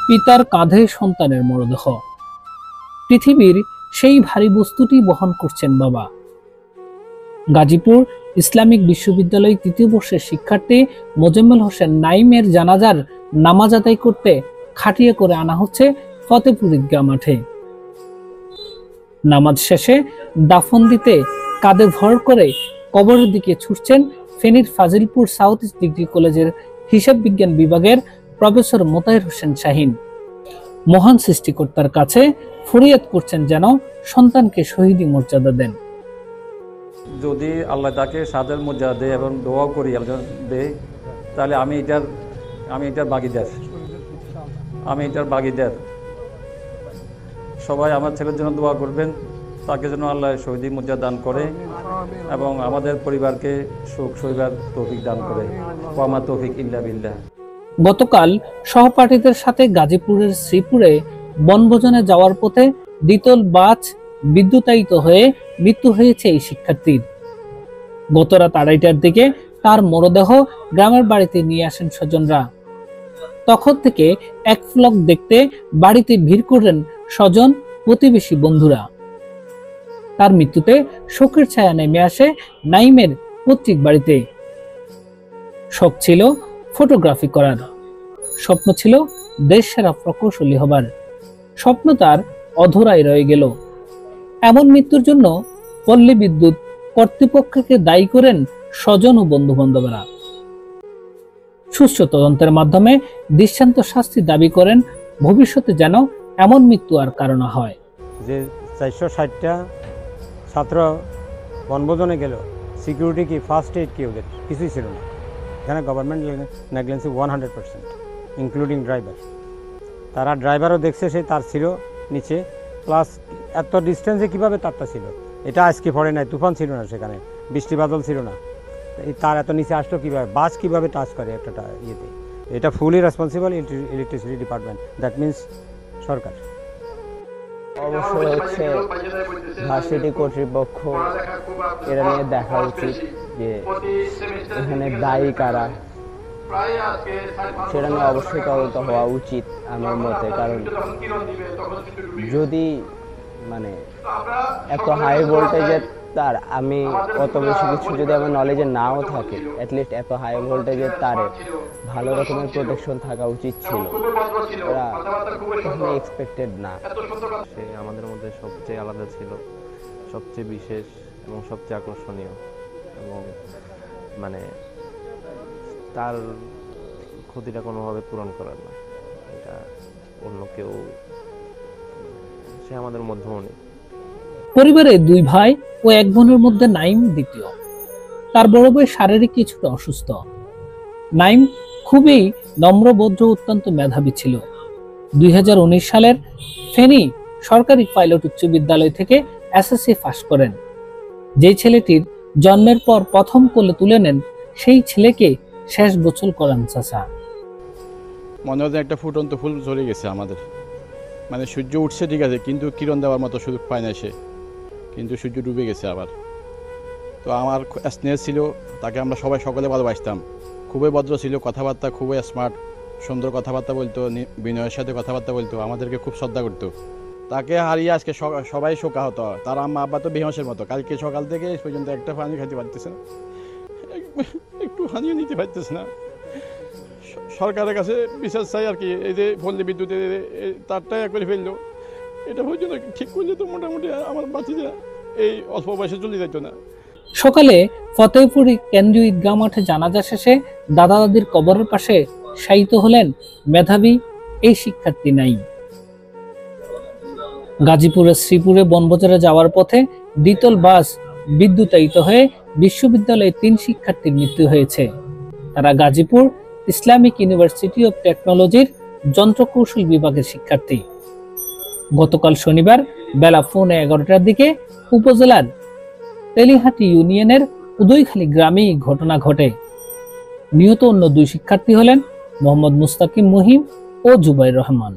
পিতার কাঁধে সন্তানের মরদেহ। পৃথিবীর সেই ভারী বস্তুটি বহন করছেন বাবা। গাজীপুর ইসলামিক বিশ্ববিদ্যালয় তৃতীয় বর্ষের শিক্ষার্থী মোজাম্মেল হোসেন নাইমের জানাজার নামাজ আদায় করতে খাটিয়ে করে আনা হচ্ছে ফতেপুর ঈদগাহ মাঠে। নামাজ শেষে দাফন দিতে কাঁধে ভর করে কবরের দিকে ছুটছেন ফেনীর ফাজিলপুর সাউথ ইস্ট ডিগ্রি কলেজের হিসাব বিজ্ঞান বিভাগের প্রফেসর মোতাহের হোসেন শাহিন। মহান সৃষ্টিকর্তার কাছে ফরিয়াদ করছেন যেন সন্তানকে শহীদি মর্যাদা দেন। যদি আল্লাহ তাকে সাদের মর্যাদা দেয় এবং দোয়া করি আল্লাহ দেয়, তাহলে আমি এটার ভাগীদার। সবাই আমার ছেলের জন্য দোয়া করবেন, তাকে যেন আল্লাহ শহীদি মর্যাদা দান করে এবং আমাদের পরিবারকে সুখ সহিবার তৌফিক দান করে। ওয়া মা তৌফিক ইল্লা বিল্লাহ। গতকাল সহপাঠীদের সাথে গাজীপুরের শ্রীপুরে বনভোজনে যাওয়ার পথে দ্বিতল বাস বিদ্যুতায়িত হয়ে মৃত্যু হয়েছে এই শিক্ষার্থীর। গত রাত 2:30টার দিকে তার মরদেহ গ্রামের বাড়িতে নিয়ে আসেন স্বজনরা। তখন থেকে এক ফ্লক দেখতে বাড়িতে ভিড় করেন স্বজন, প্রতিবেশী, বন্ধুরা। তার মৃত্যুতে শোকের ছায়া নেমে আসে নাইমের পৈতৃক বাড়িতে। শখ ছিল ফটোগ্রাফি করার, স্বপ্ন ছিল দেশ সেরা প্রকৌশলী হবার। স্বপ্ন তার অধরাই রয়ে গেল। এমন মৃত্যুর জন্য পল্লী বিদ্যুৎ কর্তৃপক্ষকে দায়ী করেন স্বজন ও বন্ধু বান্ধবরা। সুষ্ঠু তদন্তের মাধ্যমে দৃষ্টান্ত শাস্তি দাবি করেন, ভবিষ্যতে যেন এমন মৃত্যু আর কারণ হয়। যে 460টা ছাত্র বনভোজনে গেল, সিকিউরিটি কি, ফার্স্ট এইড কি, ওদের কিছুই ছিল না। এখানে গভর্নমেন্ট নেগলেন্সি 100%, ইনক্লুডিং ড্রাইভার। তারা ড্রাইভারও দেখছে সে তার ছিল নিচে, প্লাস এত ডিস্টেন্সে কীভাবে তারটা ছিল, এটা আজকে পড়ে নাই, তুফান ছিল না সেখানে, বৃষ্টি বাদল ছিল না, তার এত নিচে আসলো কীভাবে, বাস কীভাবে টাচ করে একটা ইয়েতে। এটা fully responsible electricity department, that means সরকার। অবশ্যই হচ্ছে ভার্সিটি কর্তৃপক্ষ এটা নিয়ে দেখা উচিত যে এখানে দায়ী কারা, সেটা নিয়ে অবশ্যই তদন্ত হওয়া উচিত আমার মতে। কারণ যদি মানে এত হাই ভোল্টেজের তার, আমি অত বেশি কিছু যদি আমার নলেজে নাও থাকে, অ্যাটলিস্ট এত হাই ভোল্টেজের তারে ভালো রকমের প্রোটেকশন থাকা উচিত ছিল। ওরা কখনো এক্সপেক্টেড না। সে আমাদের মধ্যে সবচেয়ে আলাদা ছিল, সবচেয়ে বিশেষ এবং সবচেয়ে আকর্ষণীয়, এবং মানে তার ক্ষতিটা কোনোভাবে পূরণ করার না, এটা অন্য কেউ, সে আমাদের মধ্যেও নেই। পরিবারে 2 ভাই ও 1 বোনের মধ্যে নাইম দ্বিতীয়। তার বড় ভাই শারীরিক কিছুটা অসুস্থ। নাইম খুবই নম্রভদ্র, অত্যন্ত মেধাবী ছিল। 2019 সালের ফেনী সরকারি পাইলট উচ্চ বিদ্যালয় থেকে এসএসসি পাস করেন। যে ছেলেটির জন্মের পর প্রথম কোলে তুলে নেন, সেই ছেলেকে শেষ গোসল করান চাচা। মনে হয় একটা ফুটন্ত ফুল ঝরে গেছে আমাদের, মানে সূর্য উঠছে ঠিক আছে, কিন্তু কিরণ দেওয়ার মতো সুযোগ পায় না সে, কিন্তু সূর্য ডুবে গেছে আবার। তো আমার স্নেহ ছিল, তাকে আমরা সবাই সকলে ভালোবাসতাম। খুবই ভদ্র ছিল, কথাবার্তা খুবই স্মার্ট, সুন্দর কথাবার্তা বলতো, বিনয়ের সাথে কথাবার্তা বলতো, আমাদেরকে খুব শ্রদ্ধা করতো। তাকে হারিয়ে আজকে সবাই শোকাহত। তার আম্মা আব্বা তো বেহসের মতো, কালকে সকাল থেকে এই পর্যন্ত একটা পানি খাইতে পারতেছে না, একটু পানিও নিতে পারতেছে না। সরকারের কাছে বিচার চাই আর কি। এই যে পল্লী বিদ্যুতের তারটাই করে ফেললো, এটা পর্যন্ত ঠিক করলে তো মোটামুটি আমার বাচ্চারা এই অল্প বয়সে চলে যেত না। সকালে ফতেপুর কেন্দ্রীয় ঈদগাহ মাঠে জানাজা শেষে দাদা দাদির কবরের পাশে শায়িত হলেন মেধাবী এই শিক্ষার্থী নাইম। গাজীপুরের শ্রীপুরে বনভোজনে যাওয়ার পথে দ্বিতল বাস বিদ্যুতায়িত হয়ে বিশ্ববিদ্যালয়ে 3 শিক্ষার্থীর মৃত্যু হয়েছে। তারা গাজীপুর ইসলামিক ইউনিভার্সিটি অব টেকনোলজির যন্ত্রকৌশল বিভাগের শিক্ষার্থী। গতকাল শনিবার বেলা 11:15টার দিকে উপজেলার তেলিহাটি ইউনিয়নের উদয়খালী গ্রামে ঘটনা ঘটে। নিহত অন্য 2 শিক্ষার্থী হলেন মোহাম্মদ মুস্তাকিম মুহিম ও জুবাইর রহমান।